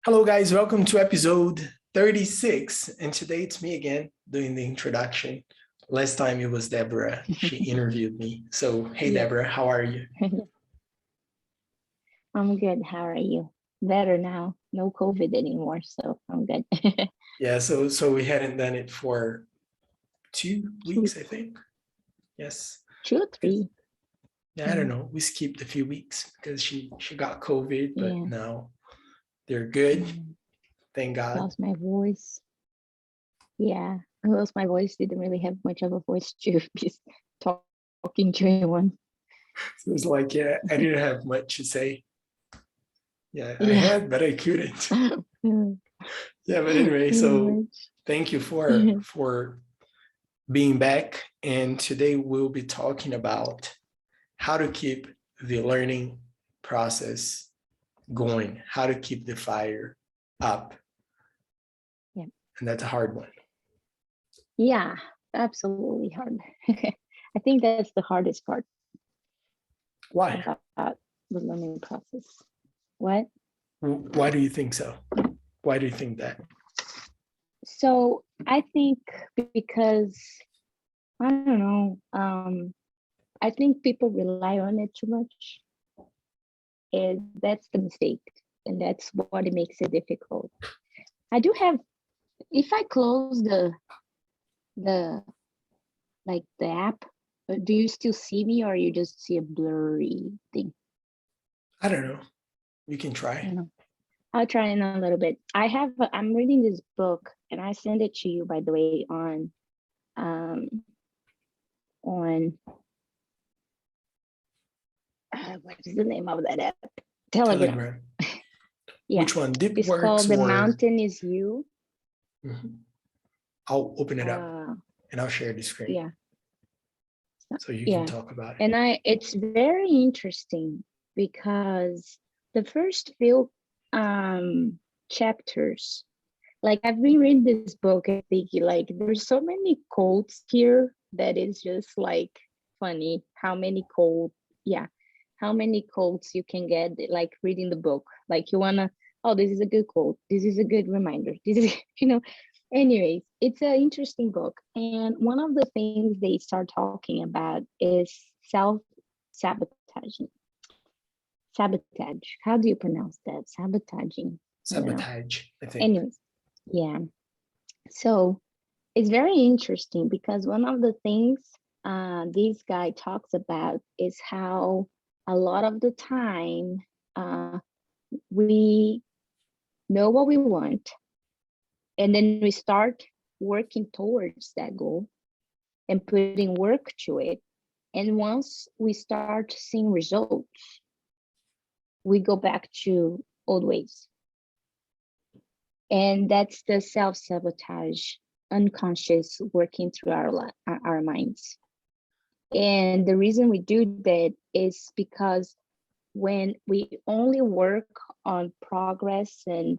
Hello, guys. Welcome to episode 36. And today it's me again doing the introduction. Last time it was Deborah. She interviewed me. So, hey, Yeah. Deborah, how are you? I'm good. How are you? Better now. No COVID anymore, so I'm good. Yeah, so we hadn't done it for 2 weeks, I think. Yes. 2 or 3. Yeah, I don't know. We skipped a few weeks because she got COVID, but Yeah. now they're good. Thank God. Lost my voice. Yeah, I lost my voice. Didn't really have much of a voice to be talking to anyone. So it's like, yeah, I didn't have much to say. Yeah, I Yeah. had, but I couldn't. Yeah, but anyway, Pretty so much. thank you for being back. And today we'll be talking about how to keep the learning process going, how to keep the fire up. Yeah. And that's a hard one. Yeah, absolutely hard. I think that's the hardest part Why? about the learning process. What? Why do you think so? Why do you think that? So I think because I don't know. I think people rely on it too much, and that's the mistake, and that's what it makes it difficult. I do have. If I close the the app, do you still see me, or you just see a blurry thing? I don't know. You can I try. don't know. I'll try in a little bit. I'm reading this book, and I send it to you, by the way, on what is the name of that app? Telegram. Yeah. Which one? Deep It's Works called The or... Mountain Is You. I'll open it up and I'll share the screen. Yeah. So you can talk about it. And it's very interesting because the first few chapters, like I've been reading this book and thinking like there's so many quotes here that is just like funny how many quotes you can get like reading the book. Like you wanna, oh, this is a good quote, this is a good reminder, this is anyways, it's an interesting book. And one of the things they start talking about is self-sabotaging. Sabotage. How do you pronounce that? Sabotaging. Sabotage, I think. Anyways, yeah. So it's very interesting because one of the things this guy talks about is how a lot of the time we know what we want, and then we start working towards that goal and putting work to it. And once we start seeing results, we go back to old ways. And that's the self-sabotage, unconscious working through our minds. And the reason we do that is because when we only work on progress and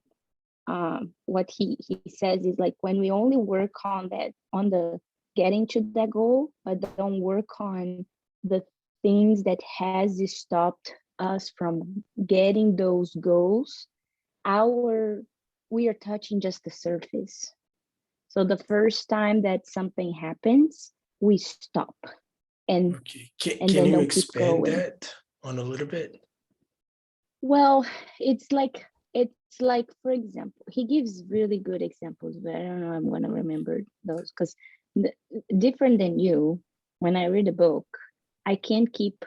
what he says is like when we only work on the getting to that goal, but don't work on the things that has stopped us from getting those goals, we are touching just the surface. So the first time that something happens, we stop. And okay. And Can then you don't keep expand going. that on a little bit? Well, it's like, for example, he gives really good examples, but I don't know, I'm going to remember those because different than you, when I read a book, I can't keep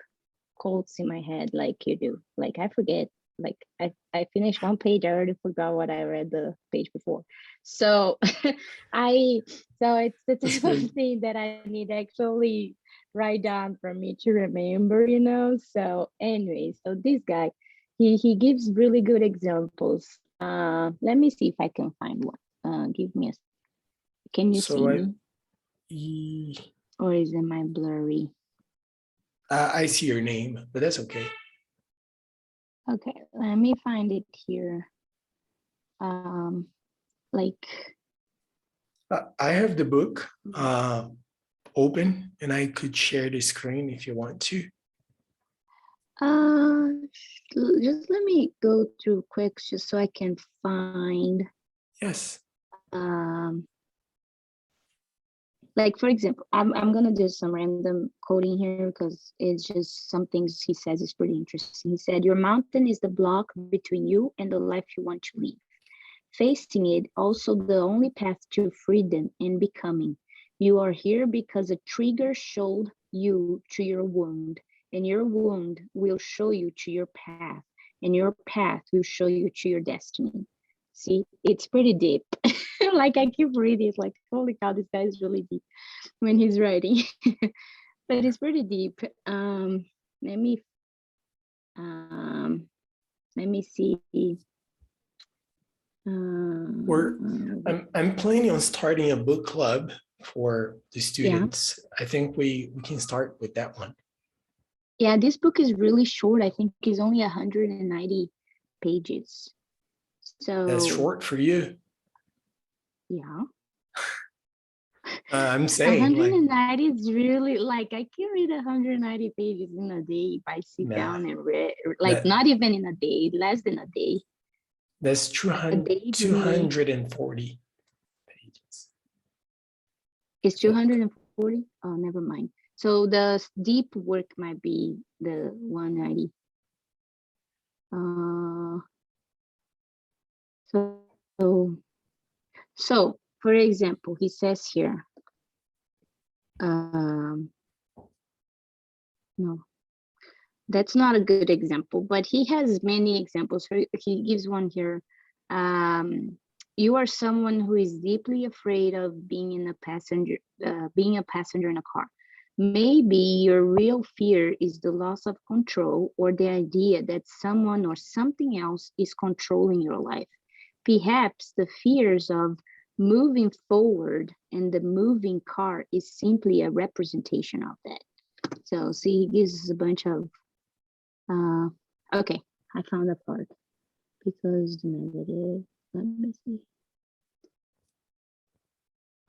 quotes in my head like you do. Like I forget, like I finished one page, I already forgot what I read the page before. So it's the type of thing that I need to actually write down for me to remember, So anyway, so this guy, he gives really good examples. Let me see if I can find one. Give me can you see me? Or is it my blurry? I see your name, but that's okay. Okay, let me find it here. I have the book open and I could share the screen if you want to. Just let me go through quick just so I can find, Yes. like for example, I'm gonna do some random coding here because it's just some things he says is pretty interesting. He said, your mountain is the block between you and the life you want to live. Facing it, also the only path to freedom and becoming. You are here because a trigger showed you to your wound, and your wound will show you to your path, and your path will show you to your destiny. See, it's pretty deep. Like I keep reading, it's like, holy cow, this guy is really deep when he's writing. But it's pretty deep. Let me um let me see. We're I'm planning on starting a book club for the Yeah. students. I think we can start with that one. Yeah, this book is really short. I think it's only 190 pages. That's So short for you. yeah, I'm saying like, 190 is really like I can read 190 pages in a day if I sit nah, down and read, like that not even in a day, less than a day. that's A 200, day reading 240 pages. is So 240. Oh, never mind. So the deep work might be the 190. Uh, so so for example, he says here, no, that's not a good example, but he has many examples. He gives one here. You are someone who is deeply afraid of being being a passenger in a car. Maybe your real fear is the loss of control or the idea that someone or something else is controlling your life. Perhaps the fears of moving forward and the moving car is simply a representation of that. So see, he gives us a bunch of uh, okay, I found a part because the negative, let me see.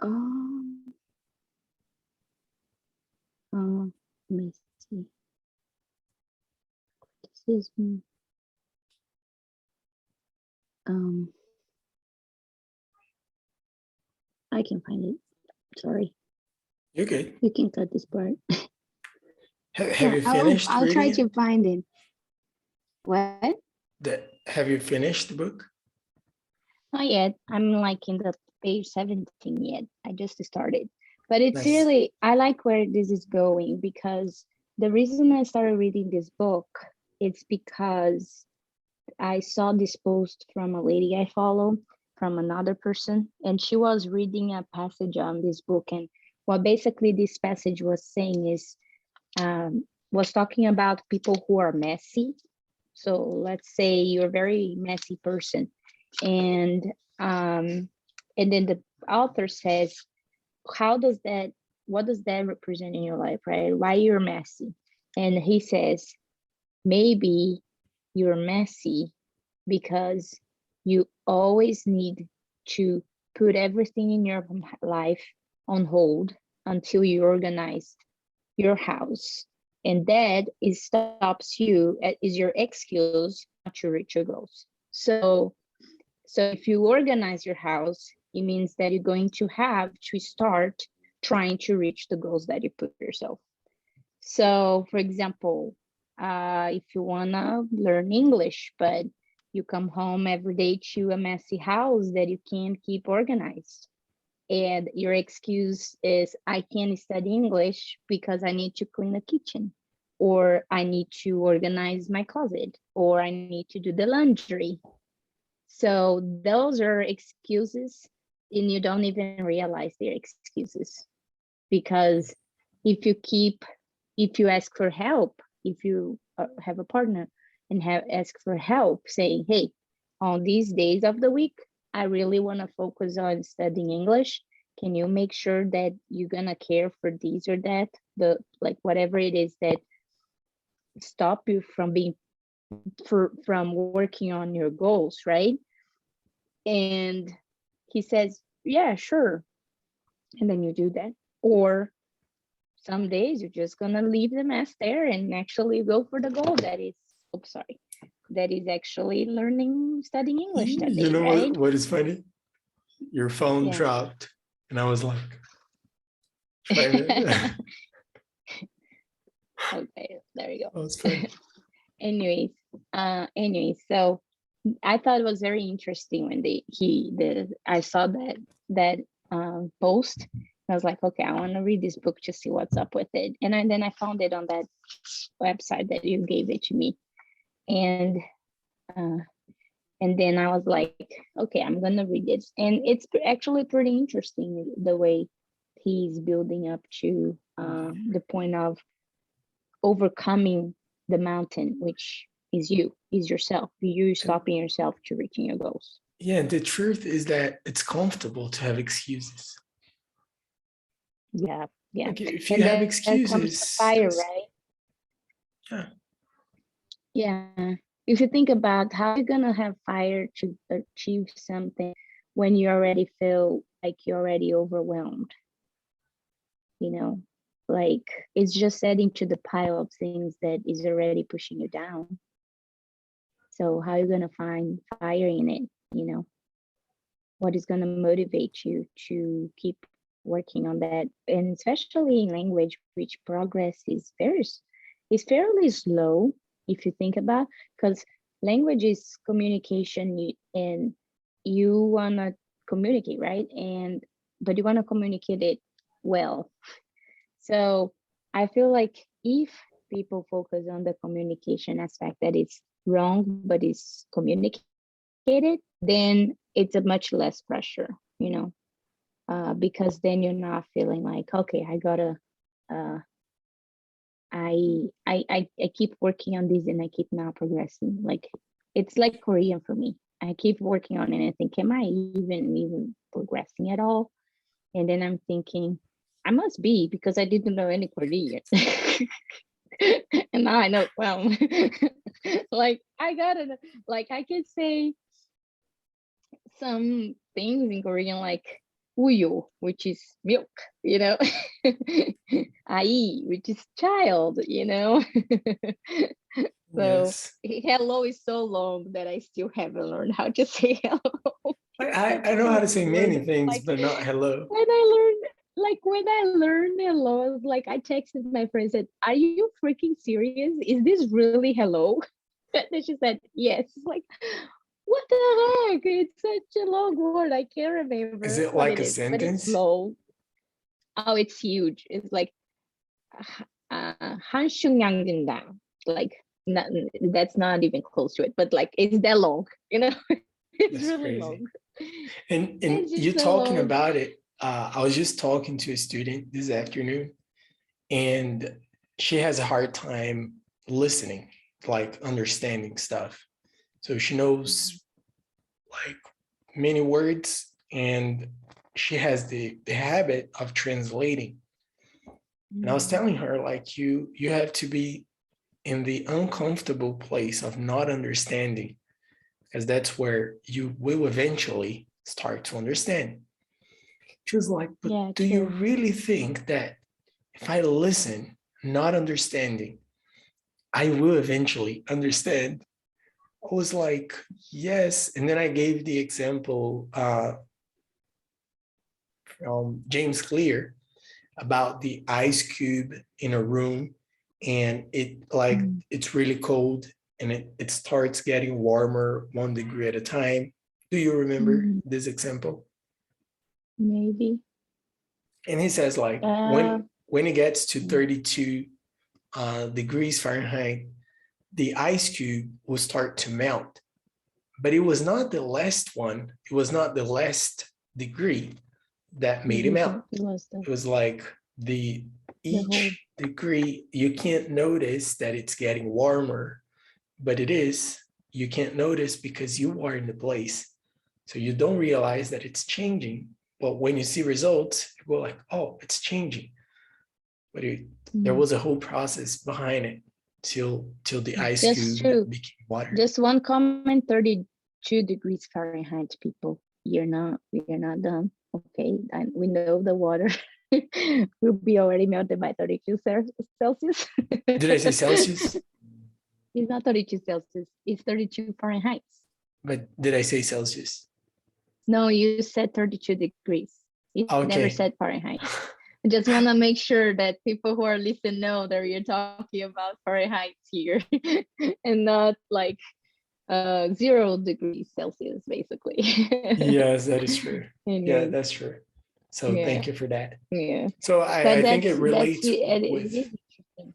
Um, let me see. This is, um, I can find it. Sorry, you're good. you can cut this part. Have Yeah, you I'll finished I'll reading try it? to find it. What? Have you finished the book? Not yet. I'm like in the page 17 yet. I just started. But it's Nice. really, I like where this is going because the reason I started reading this book, it's because I saw this post from a lady I follow from another person, and she was reading a passage on this book. And what basically this passage was saying is, was talking about people who are messy. So let's say you're a very messy person, and um, and then the author says, how does that, what does that represent in your life, right? Why you're messy? And he says, maybe you're messy because you always need to put everything in your life on hold until you organize your house. And that is stops you, is your excuse not to reach your goals. So if you organize your house, it means that you're going to have to start trying to reach the goals that you put yourself. So for example, if you wanna learn English, but you come home every day to a messy house that you can't keep organized, and your excuse is, I can't study English because I need to clean the kitchen, or I need to organize my closet, or I need to do the laundry. So those are excuses, and you don't even realize they're excuses, because if you keep, if you ask for help, if you have a partner and ask for help, saying, hey, on these days of the week, I really want to focus on studying English. Can you make sure that you're gonna care for this or that? The, like, whatever it is that stop you from being from working on your goals, right? And he says, yeah, sure. And then you do that. Or some days you're just gonna leave the mess there and actually go for the goal that is, oops, sorry, that is actually studying English that You day, know right? what is funny? Your phone Yeah. dropped, and I was like, trying to. Okay, there we go. That was funny. Anyways, so I thought it was very interesting when I saw that post. I was like, okay, I want to read this book to see what's up with it. And then I found it on that website that you gave it to me. And uh, and then I was like, okay, I'm gonna read it. And it's actually pretty interesting the way he's building up to the point of overcoming the mountain, which is yourself, you stopping yourself to reaching your goals. Yeah, the truth is that it's comfortable to have excuses. Yeah. Like if you And have then comes the excuses, fire, right? yeah. Yeah. If you think about how you're gonna have fire to achieve something when you already feel like you're already overwhelmed, like it's just adding to the pile of things that is already pushing you down. So how are you gonna find fire in it? What is gonna motivate you to keep working on that? And especially in language, which progress is fairly slow if you think about, because language is communication, and you wanna communicate, right? But you wanna communicate it well. So I feel like if people focus on the communication aspect that it's wrong, but it's communicated, then it's a much less pressure, because then you're not feeling like, okay, I gotta, I keep working on this and I keep not progressing. Like it's like Korean for me. I keep working on it and I think, am I even progressing at all? And then I'm thinking, I must be, because I didn't know any Korean. And now I know, well, like I gotta, like I could say some things in Korean like uyo, which is milk, ai, which is child, So Yes. hello is so long that I still haven't learned how to say hello. I It's know how so to say weird. many things, Like but not hello. when I learned hello, I was like, I texted my friend, said, "Are you freaking serious? Is this really hello?" And then she said, "Yes." It's like, what the heck? It's such a long word. I can't Is remember it what like it a is, but it's sentence? long. Oh, it's huge. It's like 한슝양진당. Like not, that's not even close to it, but like it's that long, It's That's really crazy. long. And It's you just so talking long. about it, I was just talking to a student this afternoon, and she has a hard time listening, like understanding stuff. So she knows like many words, and she has the habit of translating. And I was telling her, like, you have to be in the uncomfortable place of not understanding, because that's where you will eventually start to understand. She was like, but Yeah, do you true. really think that if I listen, not understanding, I will eventually understand? I was like, yes. And then I gave the example from James Clear about the ice cube in a room, and it's really cold, and it starts getting warmer 1 degree at a time. Do you remember Mhm. this example? Maybe. And he says like Uh, when it gets to mm, 32 degrees Fahrenheit, the ice cube will start to melt. But it was not the last one, it was not the last degree that made it melt. it was It was like the whole. each degree, you can't notice that it's getting warmer, but it is. You can't notice because you are in the place. So you don't realize that it's changing. But when you see results, you go like, oh, it's changing. But there Mm. was a whole process behind it till the ice That's cube true. became water. Just one comment, 32 degrees Fahrenheit, people. We are not done. Okay, and we know the water. will be already melted by 32 Celsius. Did I say Celsius? It's not 32 Celsius, it's 32 Fahrenheit. But did I say Celsius? No, you said 32 degrees. You never Okay. said Fahrenheit. I just want to make sure that people who are listening know that you're talking about Fahrenheit here and not like 0 degrees Celsius, basically. Yes, that is true. Yeah, Anyways, that's true. So yeah, thank you for that. yeah. So But I think it that's relates it with, is interesting.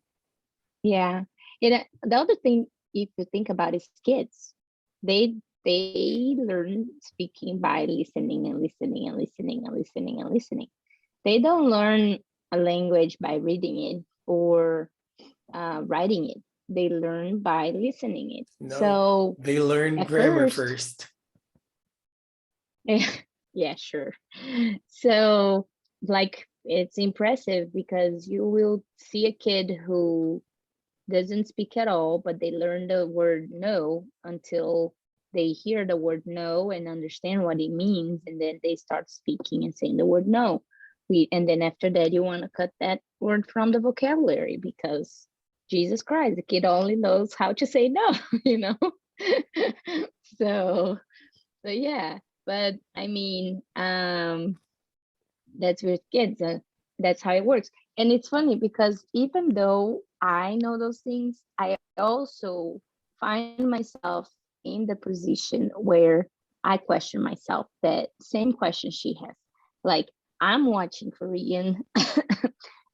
Yeah. And the other thing, if you think about is kids, they learn speaking by listening and listening and listening and listening and listening. They don't learn a language by reading it or writing it. They learn by listening it. no, So they learn at grammar first, first. yeah, sure. So like it's impressive because you will see a kid who doesn't speak at all, but they learn the word no until they hear the word no and understand what it means, and then they start speaking and saying the word no. And then after that, you want to cut that word from the vocabulary because Jesus Christ, the kid only knows how to say no, you know. so, so yeah. But I mean, that's with kids. That's how it works. And it's funny because even though I know those things, I also find myself in the position where I question myself that same question she has. Like I'm watching Korean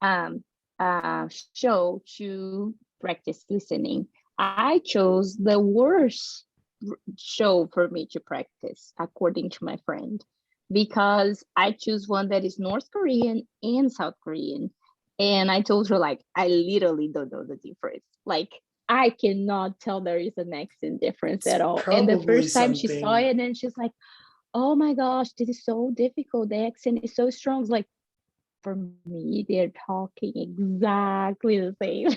um, show to practice listening. I chose the worst show for me to practice, according to my friend, because I choose one that is North Korean and South Korean. And I told her, like, I literally don't know the difference. Like, I cannot tell there is an accent difference It's at all. And the probably first time she saw something. it, and she's like, oh my gosh, this is so difficult. The accent is so strong. It's like, for me, they're talking exactly the same.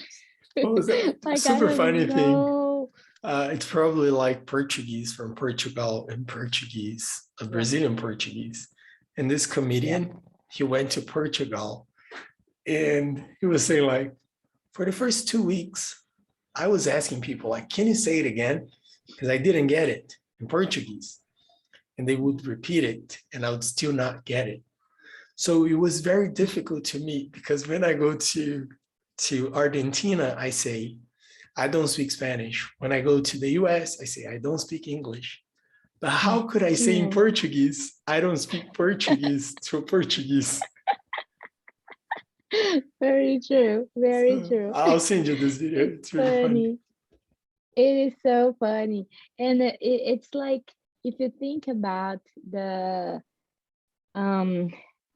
What was that? Like, I Super have funny thing. no. It's probably like Portuguese from Portugal and Portuguese, Yeah, Brazilian Portuguese. And this yeah. comedian, he went to Portugal and he was saying like, for the first 2 weeks, I was asking people like, can you say it again? Because I didn't get it in Portuguese. And they would repeat it and I would still not get it. So it was very difficult to me because when I go to Argentina, I say, I don't speak Spanish. When I go to the US, I say, I don't speak English. But how could I say in Yeah. Portuguese, I don't speak Portuguese to a Portuguese? Very true. Very So true. I'll send you this video. It's It's really funny. funny. It is so funny. And it's like if you think about um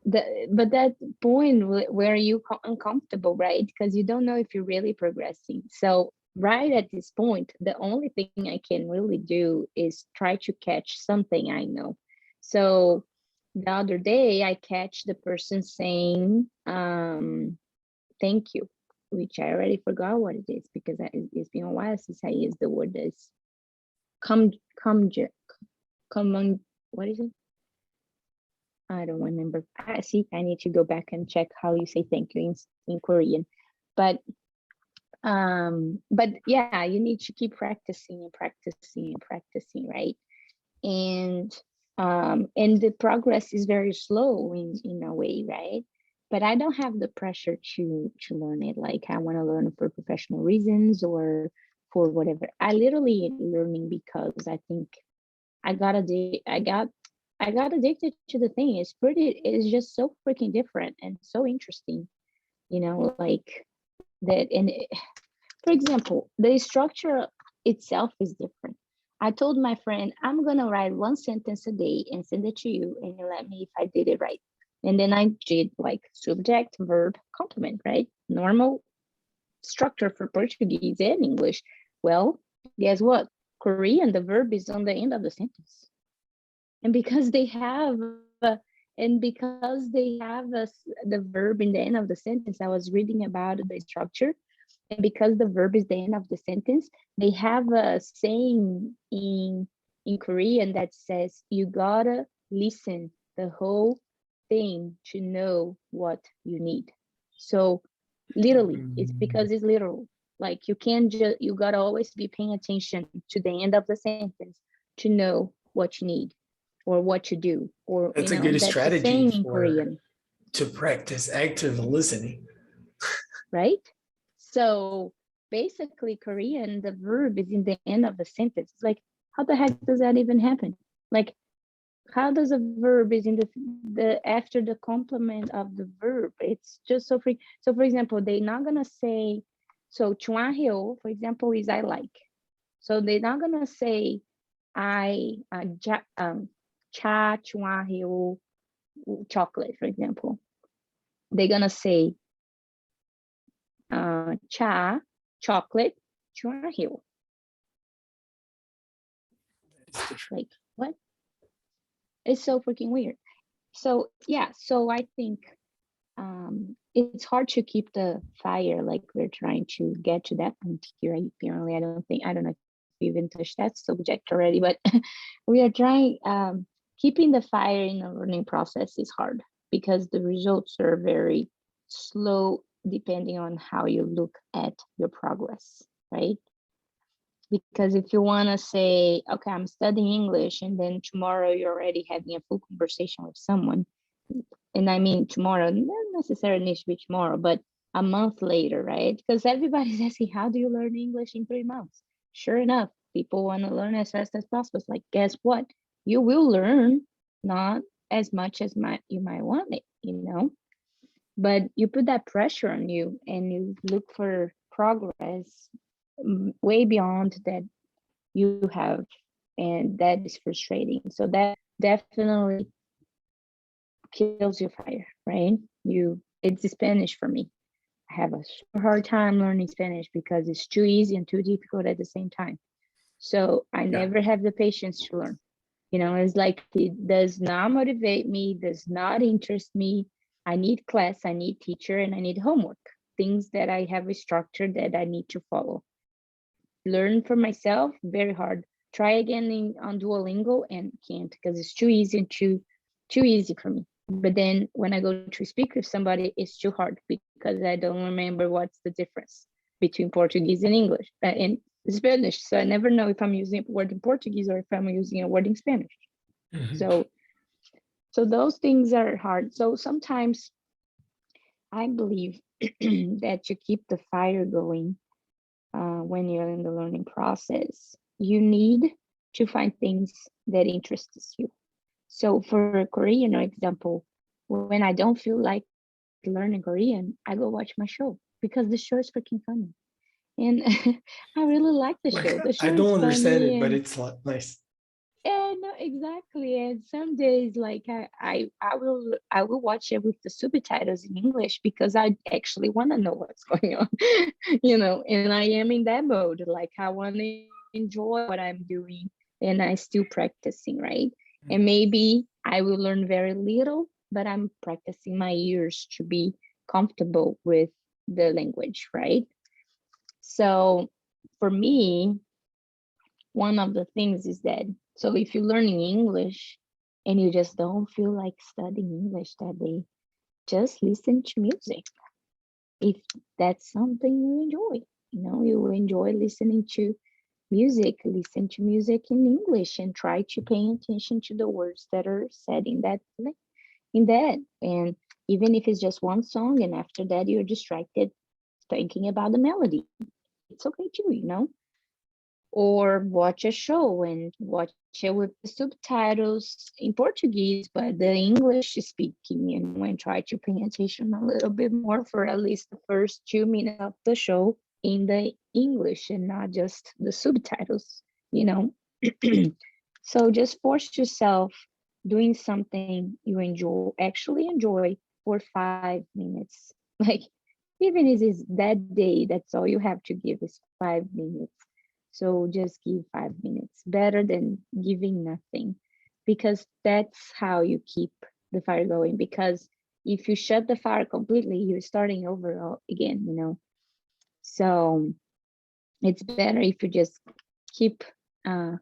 but that point where you uncomfortable, right? Because you don't know if you're really progressing. So right at this point, the only thing I can really do is try to catch something I know. So the other day I catch the person saying thank you, which I already forgot what it is because it's been a while since I used the word this. Come, come on, what is it? I don't remember. I see. I need to go back and check how you say thank you in Korean. But yeah, you need to keep practicing and practicing and practicing, right? And the progress is very slow in a way, right? But I don't have the pressure to learn it. Like I want to learn for professional reasons or for whatever. I literally learning because I think I got I got addicted to the thing. It's just so freaking different and so interesting, like that. And for example, the structure itself is different. I told my friend, I'm going to write one sentence a day and send it to you, and you let me if I did it right. And then I did like subject, verb, complement, right? Normal structure for Portuguese and English. Well, guess what? Korean, the verb is on the end of the sentence. And because they have the verb in the end of the sentence, I was reading about the structure, and because the verb is the end of the sentence, they have a saying in Korean that says you gotta listen the whole thing to know what you need. So literally, it's because it's literal. Like you can't just, you gotta always be paying attention to the end of the sentence to know what you need or what to do, or That's a good that's the strategy same in Korean, to practice active listening. right? So basically Korean, the verb is in the end of the sentence. It's like, how the heck does that even happen? Like, how does a verb is in the after the complement of the verb? It's just so free. So for example, they're not gonna say, so 좋아해요, for example, is I like. So they're not gonna say I 차 좋아해요, chocolate, for example. They're gonna say 차 chocolate 좋아해요. Like what? It's so freaking weird. So yeah, so I think it's hard to keep the fire, like we're trying to get to that point here. Apparently, I don't know if we even touched that subject already, but we are trying, keeping the fire in the learning process is hard because the results are very slow depending on how you look at your progress, right? Because if you want to say, okay, I'm studying English, and then tomorrow you're already having a full conversation with someone, and I mean tomorrow, not necessarily needs to be tomorrow, but a month later, right? Because everybody's asking, how do you learn English in 3 months? Sure enough, people want to learn as fast as possible. It's like, guess what? You will learn, not as much as you might want it, but you put that pressure on you and you look for progress way beyond that you have, and that is frustrating. So that definitely kills your fire, right? It's Spanish for me. I have a super hard time learning Spanish because it's too easy and too difficult at the same time. So I never have the patience to learn. It's like it does not motivate me, does not interest me. I need class, I need teacher, and I need homework, things that I have a structure that I need to follow. Learn for myself, very hard. Try again on Duolingo and can't, because it's too easy and too easy for me. But then when I go to speak with somebody, it's too hard because I don't remember what's the difference between Portuguese and English and Spanish. So I never know if I'm using a word in Portuguese or if I'm using a word in Spanish. So those things are hard. So sometimes I believe that to keep the fire going when you're in the learning process, you need to find things that interests you. So for Korean, example, when I don't feel like learning Korean, I go watch my show because the show is freaking funny. And I really like the show. The I show is don't understand funny it, but and it's nice. yeah, no, exactly. And some days, like I will watch it with the subtitles in English because I actually want to know what's going on, And I am in that mode, like I want to enjoy what I'm doing, and I still practicing, right? And maybe I will learn very little, but I'm practicing my ears to be comfortable with the language, right? So for me, one of the things is that, so if you're learning English and you just don't feel like studying English that day, just listen to music. If that's something you enjoy, you enjoy listening to music, listen to music in English and try to pay attention to the words that are said in that. And even if it's just one song and after that you're distracted thinking about the melody, it's okay too. Or watch a show and watch it with the subtitles in Portuguese, but the English speaking, and try to pay attention a little bit more for at least the first 2 minutes of the show in the English and not just the subtitles. So just force yourself doing something you actually enjoy for 5 minutes. Like, even if it's that day, that's all you have to give is 5 minutes. So just give 5 minutes, better than giving nothing, because that's how you keep the fire going. Because if you shut the fire completely, you're starting over again. So it's better if you just keep, how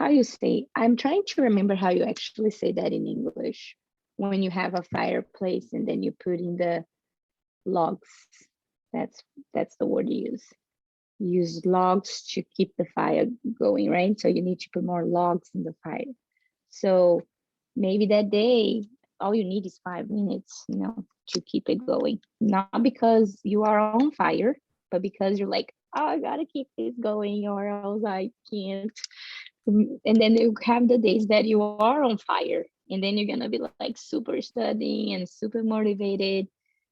you say, I'm trying to remember how you actually say that in English. when you have a fireplace and then you put in the logs. That's the word you use. You use logs to keep the fire going, right? So you need to put more logs in the fire. So maybe that day, all you need is 5 minutes, to keep it going. Not because you are on fire, but because you're like, oh, I gotta keep this going or else I can't. And then you have the days that you are on fire, and then you're gonna be like super studying and super motivated,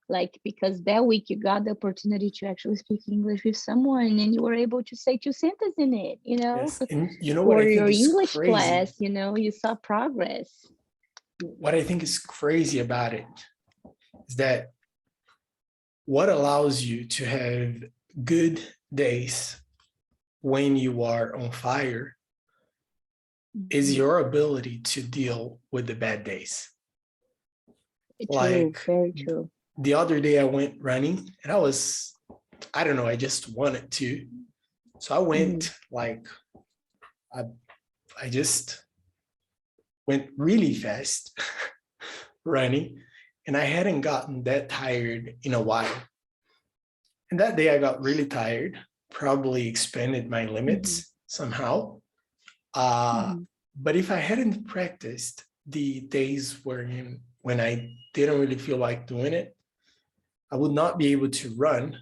like because that week you got the opportunity to actually speak English with someone and you were able to say 2 sentences in it, Yes. And you know what or I think your is English crazy? class, you saw progress. What I think is crazy about it is that what allows you to have good days when you are on fire is your ability to deal with the bad days. True, Like very true. the other day I went running and I don't know, I just wanted to. So I went like, I just went really fast running, and I hadn't gotten that tired in a while. And that day I got really tired, probably expanded my limits somehow. But if I hadn't practiced the days when I didn't really feel like doing it, I would not be able to run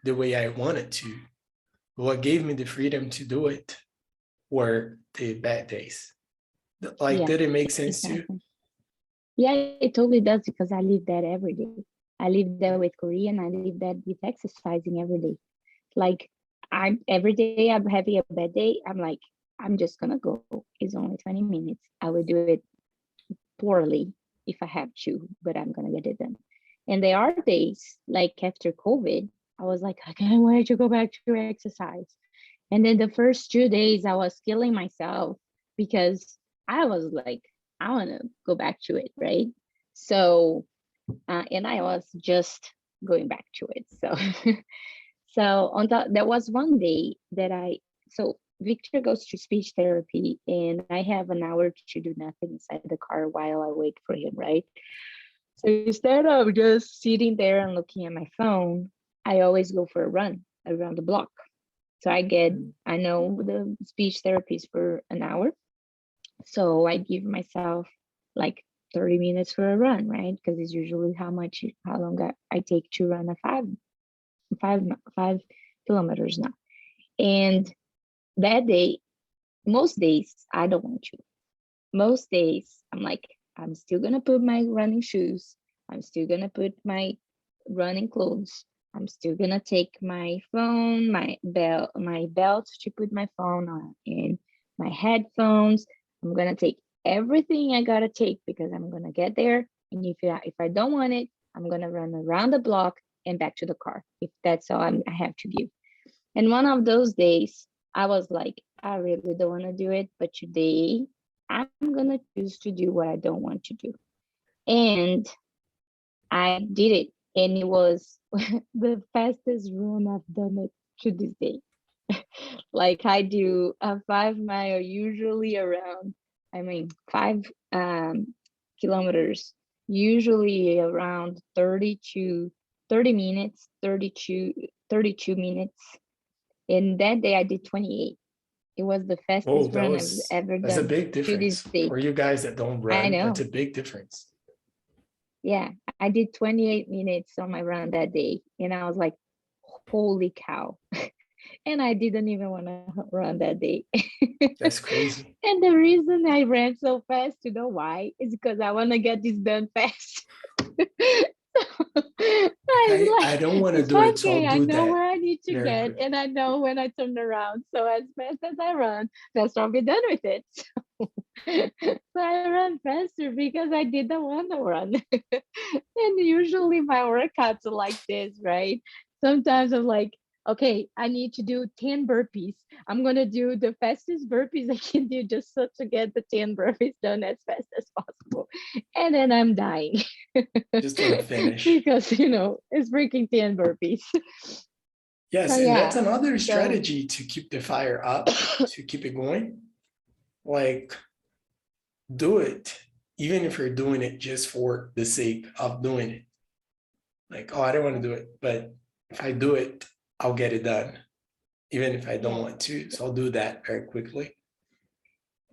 the way I wanted to. But what gave me the freedom to do it were the bad days. Like, Yeah, did it make sense to you? exactly. Yeah, it totally does, because I live that every day. I live that with Korean. I live that with exercising every day. Like every day I'm having a bad day, I'm like, I'm just gonna go. It's only 20 minutes. I will do it poorly if I have to, but I'm gonna get it done. And there are days like after COVID, I was like, I can't wait to go back to exercise. And then the first 2 days I was killing myself because I was like, I want to go back to it, right? So, and I was just going back to it. So, so on that, there was one day that so Victor goes to speech therapy and I have an hour to do nothing inside the car while I wait for him, right? So instead of just sitting there and looking at my phone, I always go for a run around the block. So I know the speech therapy is for an hour. So I give myself like 30 minutes for a run, right? Because it's usually how long I take to run a 5 kilometers now. And that day, most days, I don't want to. Most days, I'm like, I'm still gonna put my running shoes. I'm still gonna put my running clothes. I'm still gonna take my phone, my belt to put my phone on, and my headphones. I'm gonna take everything I gotta take because I'm gonna get there. And if I don't want it, I'm gonna run around the block and back to the car. If that's all I have to give. And one of those days, I was like, I really don't want to do it, but today I'm gonna choose to do what I don't want to do. And I did it, and it was the fastest run I've done it to this day. Like I do a 5 mile usually around, 5 kilometers, usually around 30 minutes, 32 minutes. And that day I did 28. It was the Oh, fastest run I've ever that's a done big to this difference. day. For you guys that don't I run, that's know. a big difference. Yeah, I did 28 minutes on my run that day. And I was like, holy cow. And I didn't even want to run that day. That's crazy. And the reason I ran so fast, you know why? Is because I want to get this done fast. I was I like, don't want to it's do it, so I'll 5K. I do know that where I need to very get, quickly. and I know when I turn around. So as fast as I run, faster I'll be done with it. So I run faster because I didn't want to run. And usually my workouts are like this, right? Sometimes I'm like, okay, I need to do 10 burpees. I'm going to do the fastest burpees I can do just so to get the 10 burpees done as fast as possible. And then I'm dying Just want to finish. because, it's freaking 10 burpees. So Yes, and that's yeah, another so strategy to keep the fire up, to keep it going. Like, do it even if you're doing it just for the sake of doing it. Like, oh, I don't want to do it, but if I do it, I'll get it done, even if I don't Yeah. want to. So I'll do that very quickly.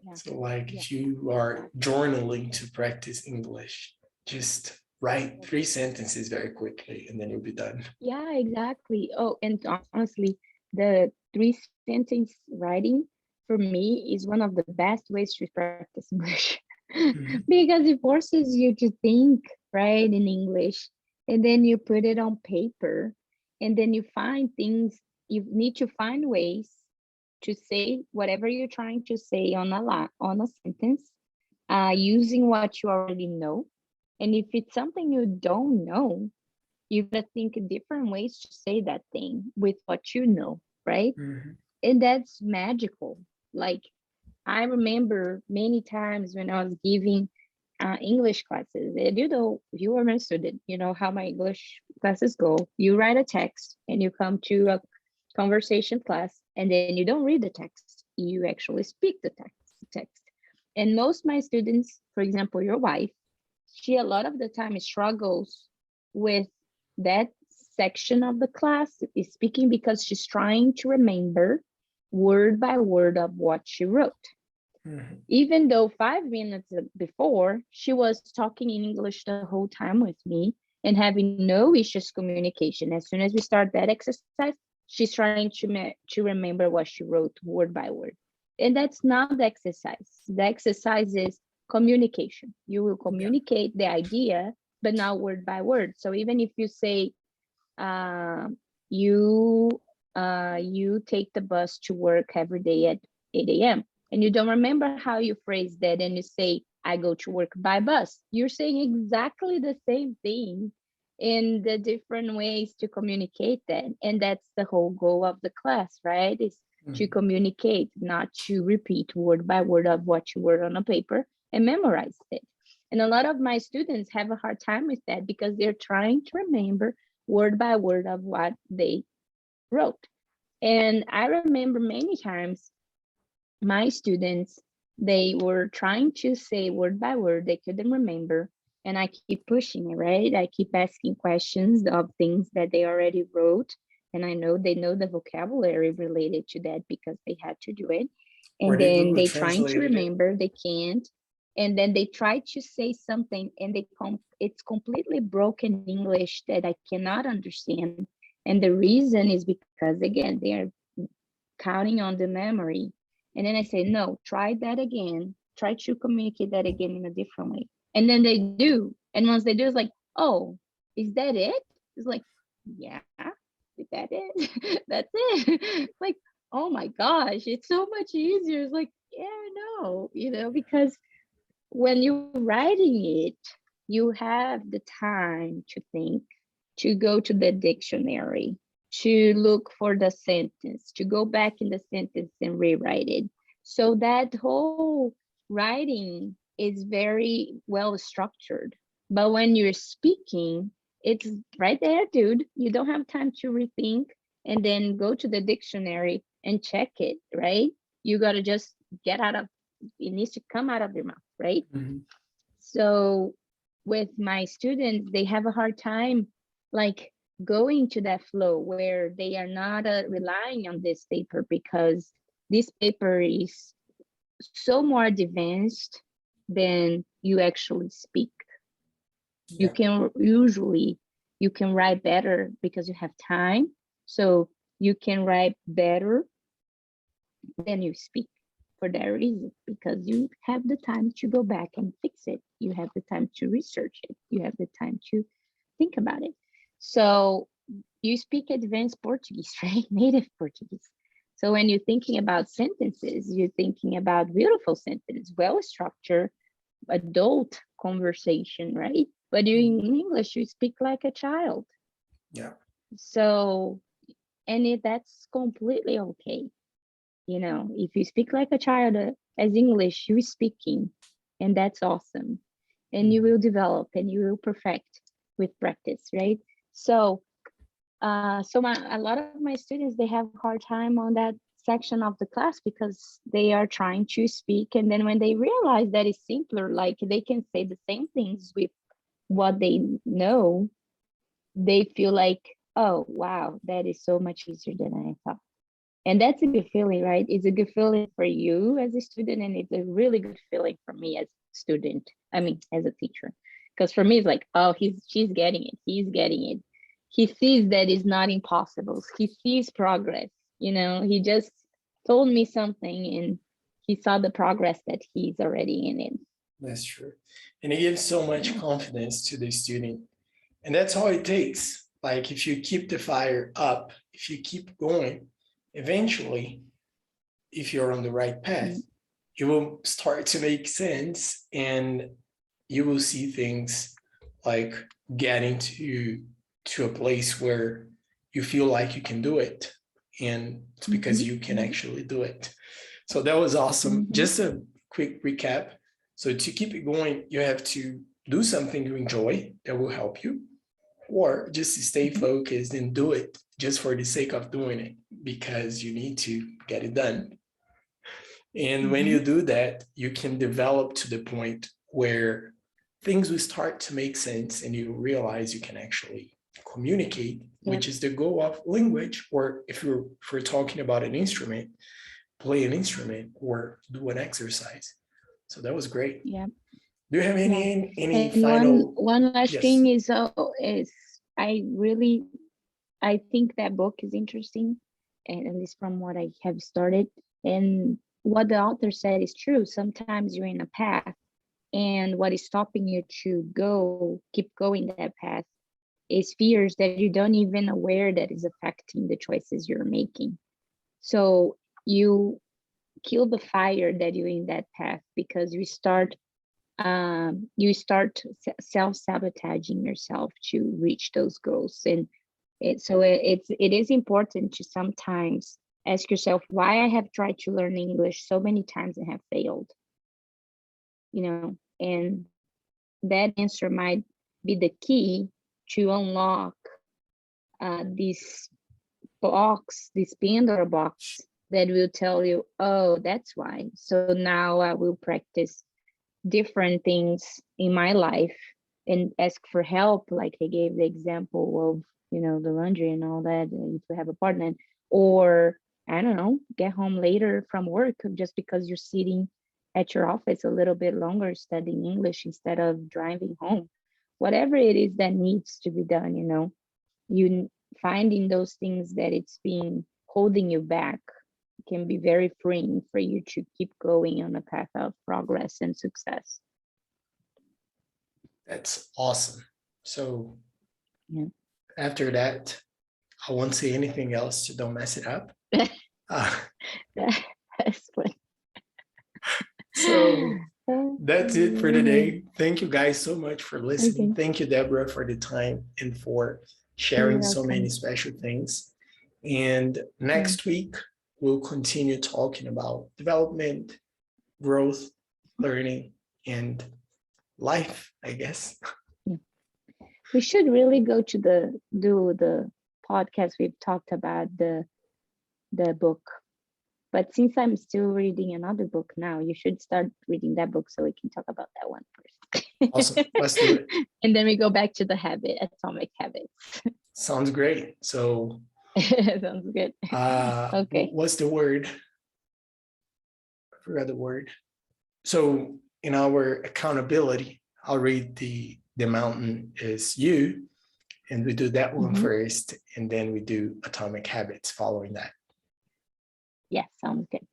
Yeah. So like Yeah. if you are journaling to practice English, just write 3 sentences very quickly and then you'll be done. Yeah, exactly. Oh, and honestly, the 3 sentence writing for me is one of the best ways to practice English Mhm. because it forces you to think, right, in English, and then you put it on paper, and then you find things, you need to find ways to say whatever you're trying to say on on a sentence, using what you already know. And if it's something you don't know, you gotta think of different ways to say that thing with what you know, right? Mhm. And that's magical. Like, I remember many times when I was giving English classes, and you know, you are a student, you know how my English classes go. You write a text and you come to a conversation class, and then you don't read the text, you actually speak the text. And most my students, for example, your wife, she a lot of the time struggles with that section of the class is speaking because she's trying to remember word by word of what she wrote. Mhm. Even though 5 minutes before she was talking in English the whole time with me and having no issues communication. As soon as we start that exercise, she's trying to remember what she wrote word by word. And that's not the exercise. The exercise is communication. You will Yeah. communicate the idea, but not word by word. So even if you say, you you take the bus to work every day at 8 a.m. and you don't remember how you phrase that, and you say, I go to work by bus. You're saying exactly the same thing in the different ways to communicate that. And that's the whole goal of the class, right? Is to Mhm. communicate, not to repeat word by word of what you wrote on a paper and memorize it. And a lot of my students have a hard time with that because they're trying to remember word by word of what they wrote. And I remember many times my students, they were trying to say word by word, they couldn't remember. And I keep pushing it, right? I keep asking questions of things that they already wrote. And I know they know the vocabulary related to that because they had to do it. Or And they then Google they trying to translated it. remember, they can't. And then they try to say something and it's completely broken English that I cannot understand. And the reason is because again, they are counting on the memory. And then I say, no, try that again. Try to communicate that again in a different way. And then they do. And once they do, it's like, oh, is that it? It's like, yeah, is that it? That's it. Like, oh my gosh, it's so much easier. It's like, yeah, no, because when you're writing it, you have the time to think, to go to the dictionary, to look for the sentence, to go back in the sentence and rewrite it. So that whole writing is very well structured. But when you're speaking, it's right there, dude. You don't have time to rethink and then go to the dictionary and check it, right? You got to just get out of it, needs to come out of your mouth, right? Mhm. So with my students, they have a hard time like going to that flow where they are not relying on this paper because this paper is so more advanced than you actually speak. You Yeah. can usually you can write better because you have time. So you can write better than you speak for that reason, because you have the time to go back and fix it. You have the time to research it. You have the time to think about it. So you speak advanced Portuguese, right? Native Portuguese. So when you're thinking about sentences, you're thinking about beautiful sentence, well-structured, adult conversation, right? But you Mhm. in English, you speak like a child. Yeah. So, and that's completely okay. If you speak like a child as English, you're speaking, and that's awesome. And you Mhm. will develop and you will perfect with practice, right? So, a lot of my students, they have a hard time on that section of the class because they are trying to speak. And then when they realize that it's simpler, like they can say the same things with what they know, they feel like, oh, wow, that is so much easier than I thought. And that's a good feeling, right? It's a good feeling for you as a student, and it's a really good feeling for me as a student. I mean, as a teacher. Because for me, it's like, oh, she's getting it. He's getting it. He sees that it's not impossible. He sees progress. He just told me something and he saw the progress that he's already in it. That's true. And it gives so much confidence to the student. And that's all it takes. Like if you keep the fire up, if you keep going, eventually, if you're on the right path, it will start to make sense and you will see things like getting to a place where you feel like you can do it. And it's because you can actually do it. So that was awesome. Just a quick recap. So to keep it going, you have to do something you enjoy that will help you, or just to stay focused and do it just for the sake of doing it because you need to get it done. And when you do that, you can develop to the point where things will start to make sense and you realize you can actually communicate, which is the goal of language. Or if we're talking about an instrument, play an instrument or do an exercise. So that was great. Yeah. Do you have any and final? one last thing is I think that book is interesting, and at least from what I have started, and what the author said is true. Sometimes you're in a path, and what is stopping you to keep going that path is fears that you don't even aware that is affecting the choices you're making. So you kill the fire that you're in that path because you start self-sabotaging yourself to reach those goals. And it is important to sometimes ask yourself why I have tried to learn English so many times and have failed, and that answer might be the key to unlock this Pandora box that will tell you, oh, that's why. So now I will practice different things in my life and ask for help. Like I gave the example of, the laundry and all that, if you have a partner, or I don't know, get home later from work just because you're sitting at your office a little bit longer studying English instead of driving home. Whatever it is that needs to be done, you finding those things that it's been holding you back can be very freeing for you to keep going on a path of progress and success. That's awesome. So yeah. After that, I won't say anything else to don't mess it up. That's funny. So that's it for today. Thank you guys so much for listening. Okay. Thank you, Deborah, for the time and for sharing so many special things. And next week, we'll continue talking about development, growth, learning, and life, I guess. Yeah. We should really go to do the podcast. We've talked about the book. But since I'm still reading another book now, you should start reading that book so we can talk about that one first. Awesome. Let's do it. And then we go back to the Atomic Habits. Sounds great. So sounds good. Okay. What's the word? I forgot the word. So in our accountability, I'll read the mountain is you, and we do that one first, and then we do Atomic Habits following that. Yeah, sounds good.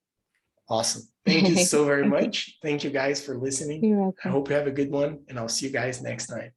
Awesome. Thank you so very much. Thank you guys for listening. You're welcome. I hope you have a good one, and I'll see you guys next time.